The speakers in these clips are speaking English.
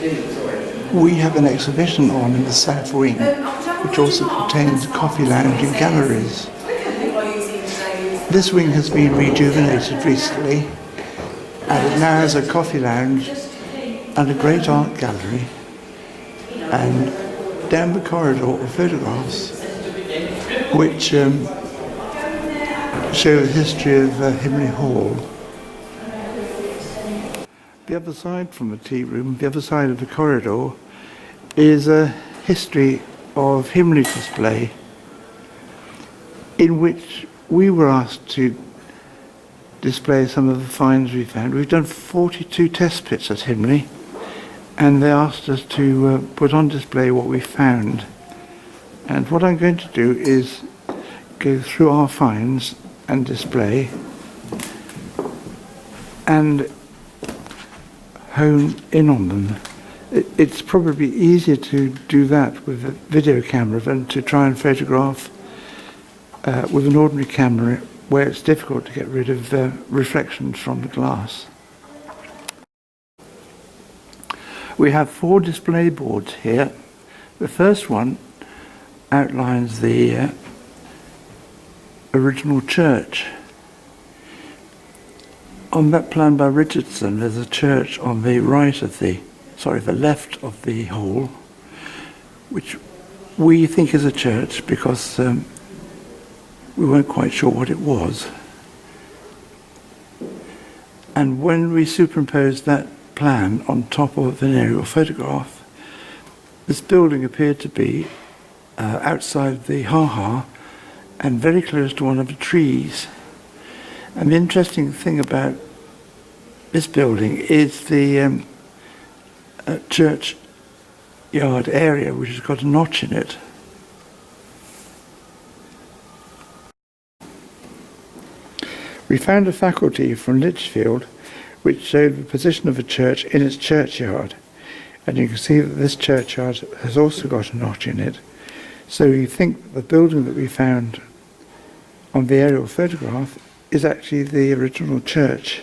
We have an exhibition on in the south wing, which also contains a coffee lounge and galleries. This wing has been rejuvenated recently, and it now has a coffee lounge and a great art gallery. And down the corridor are photographs which show the history of Himley Hall. The other side from the tea room, the other side of the corridor, is a history of Himley display in which we were asked to display some of the finds we found. We've done 42 test pits at Himley, and they asked us to put on display what we found. And what I'm going to do is go through our finds and display and hone in on them. It's probably easier to do that with a video camera than to try and photograph with an ordinary camera where it's difficult to get rid of the reflections from the glass. We have 4 display boards here. The first one outlines the original church. On that plan by Richardson, there's a church on the the left of the hall, which we think is a church because we weren't quite sure what it was. And when we superimposed that plan on top of an aerial photograph, this building appeared to be outside the ha-ha and very close to one of the trees. And the interesting thing about this building is the churchyard area, which has got a notch in it. We found a faculty from Lichfield which showed the position of a church in its churchyard, and you can see that this churchyard has also got a notch in it. So you think the building that we found on the aerial photograph is actually the original church.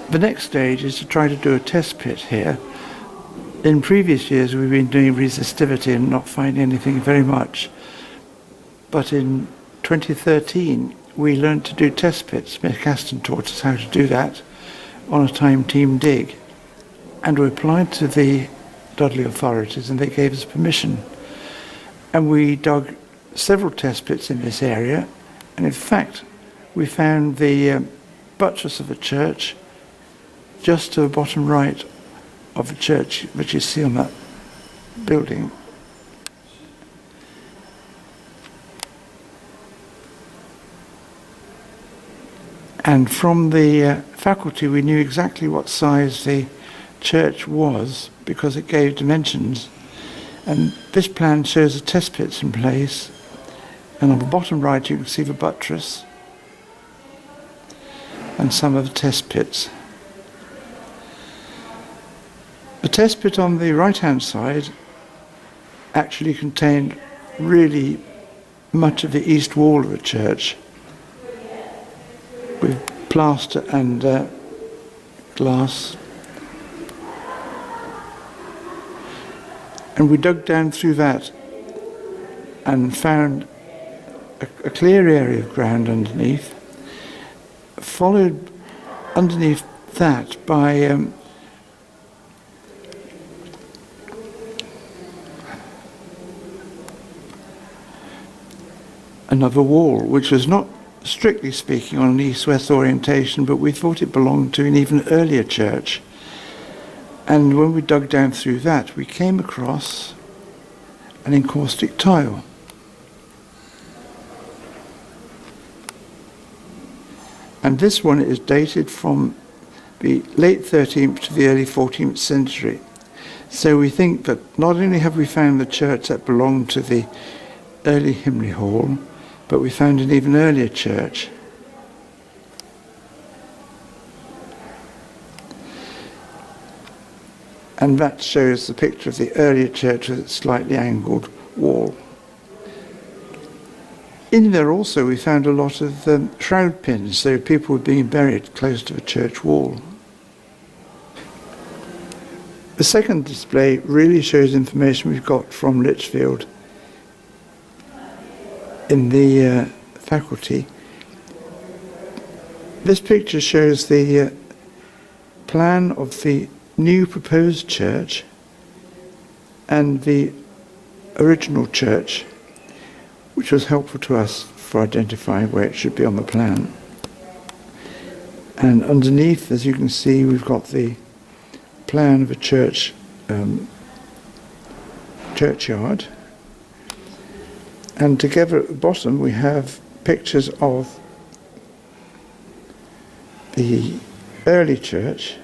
The next stage is to try to do a test pit here. In previous years we've been doing resistivity and not finding anything very much. But in 2013 we learned to do test pits. Mick Aston taught us how to do that on a time team dig. And we applied to the Dudley authorities and they gave us permission. And we dug several test pits in this area, and in fact we found the buttress of the church just to the bottom right of the church, which you see on that building. And from the faculty we knew exactly what size the church was because it gave dimensions. And this plan shows the test pits in place, and on the bottom right you can see the buttress and some of the test pits. The test pit on the right hand side actually contained really much of the east wall of the church with plaster and glass. And we dug down through that and found a clear area of ground underneath, followed underneath that by another wall, which was not strictly speaking on an east-west orientation, but we thought it belonged to an even earlier church. And when we dug down through that, we came across an encaustic tile. And this one is dated from the late 13th to the early 14th century. So we think that not only have we found the church that belonged to the early Himley Hall, but we found an even earlier church. And that shows the picture of the earlier church with its slightly angled wall. In there also we found a lot of shroud pins, so people were being buried close to the church wall. The second display really shows information we've got from Lichfield in the faculty. This picture shows the plan of the new proposed church and the original church, which was helpful to us for identifying where it should be on the plan. And underneath, as you can see, we've got the plan of a church churchyard, and together at the bottom we have pictures of the early church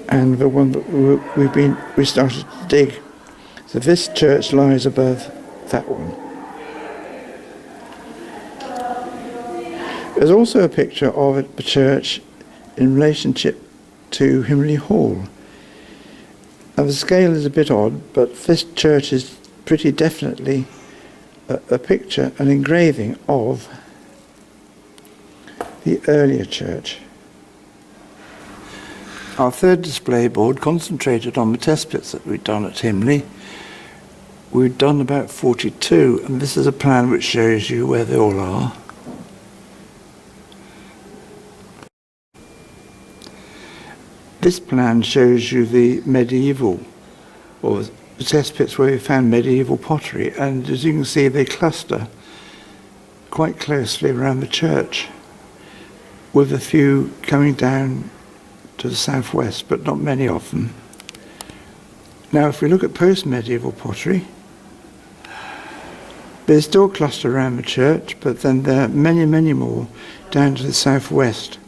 and the one that we started to dig. So this church lies above that one. There's also a picture of the church in relationship to Himley Hall. Now the scale is a bit odd, but this church is pretty definitely a picture, an engraving of the earlier church. Our third display board concentrated on the test pits that we'd done at Himley. We'd done about 42, and this is a plan which shows you where they all are. This plan shows you the medieval, or the test pits where we found medieval pottery, and as you can see they cluster quite closely around the church, with a few coming down to the southwest, but not many of them. Now if we look at post-medieval pottery, they still cluster around the church, but then there are many, many more down to the southwest.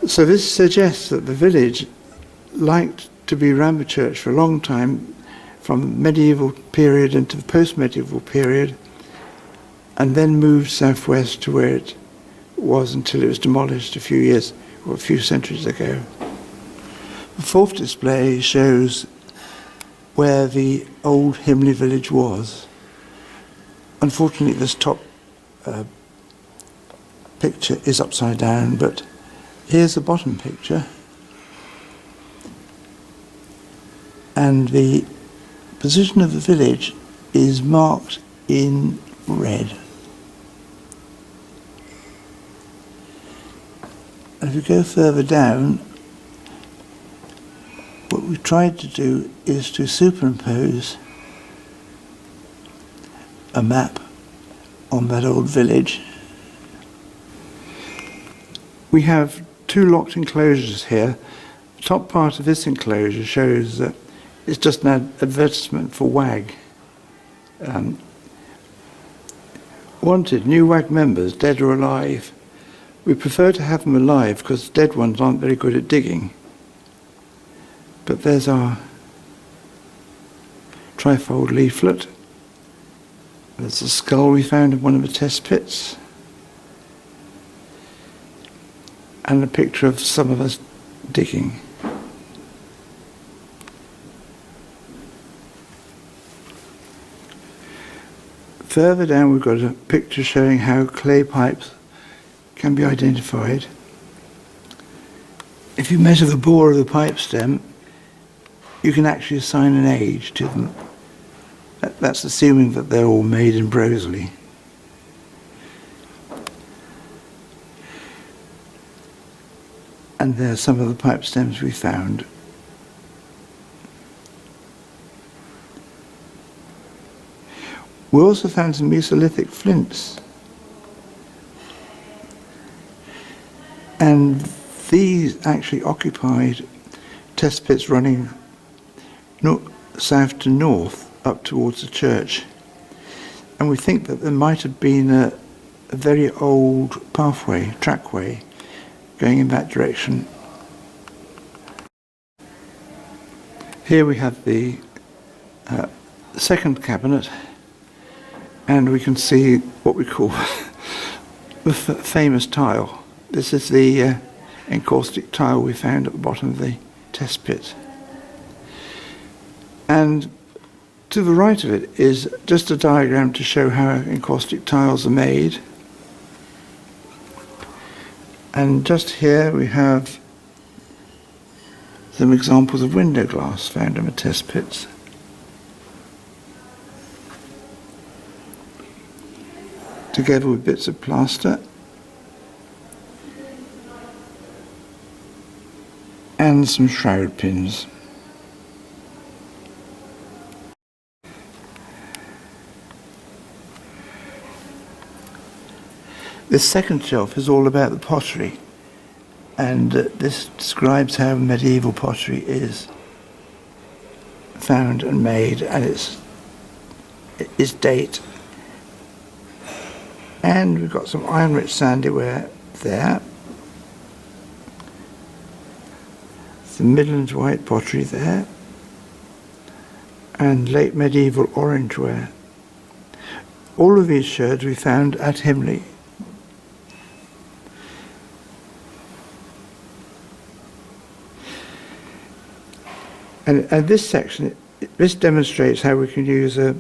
So this suggests that the village liked to be around the church for a long time, from the medieval period into the post-medieval period, and then moved southwest to where it was until it was demolished a few years or a few centuries ago. The fourth display shows where the old Himley village was. Unfortunately, this top picture is upside down, but here's the bottom picture. And the position of the village is marked in red. And if we go further down, what we tried to do is to superimpose a map on that old village. We have two locked enclosures here. The top part of this enclosure shows that it's just an advertisement for WAG. Wanted new WAG members, dead or alive. We prefer to have them alive because dead ones aren't very good at digging. But there's our trifold leaflet. There's a skull we found in one of the test pits. And a picture of some of us digging. Further down we've got a picture showing how clay pipes can be identified. If you measure the bore of the pipe stem, you can actually assign an age to them. That's assuming that they're all made in Broseley. And there are some of the pipe stems we found. We also found some Mesolithic flints. And these actually occupied test pits running south to north up towards the church. And we think that there might have been a very old pathway, trackway, going in that direction. Here we have the second cabinet, and we can see what we call the famous tile. This is the encaustic tile we found at the bottom of the test pit. And to the right of it is just a diagram to show how encaustic tiles are made. And just here we have some examples of window glass found in the test pits. Together with bits of plaster and some shroud pins. This second shelf is all about the pottery, and this describes how medieval pottery is found and made and its date. And we've got some iron-rich sandyware there. Some Midlands white pottery there. And late medieval orangeware. All of these sherds we found at Himley. And this section, this demonstrates how we can use a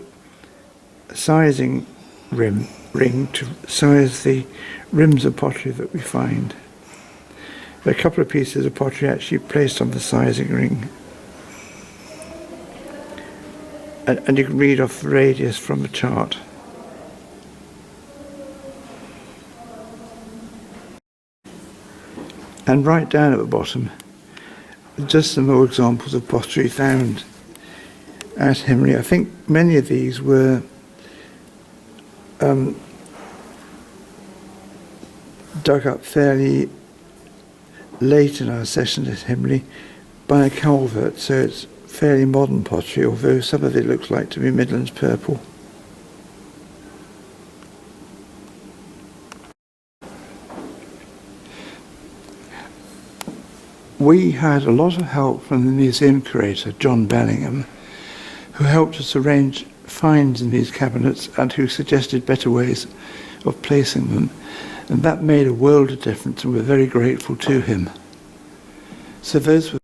sizing ring to size the rims of pottery that we find. There are a couple of pieces of pottery actually placed on the sizing ring. And you can read off the radius from the chart. And right down at the bottom, just some more examples of pottery found at Himley. I think many of these were dug up fairly late in our session at Himley by a culvert, so it's fairly modern pottery, although some of it looks like to be Midlands purple. We had a lot of help from the museum curator, John Bellingham, who helped us arrange finds in these cabinets and who suggested better ways of placing them. And that made a world of difference, and we're very grateful to him. So those were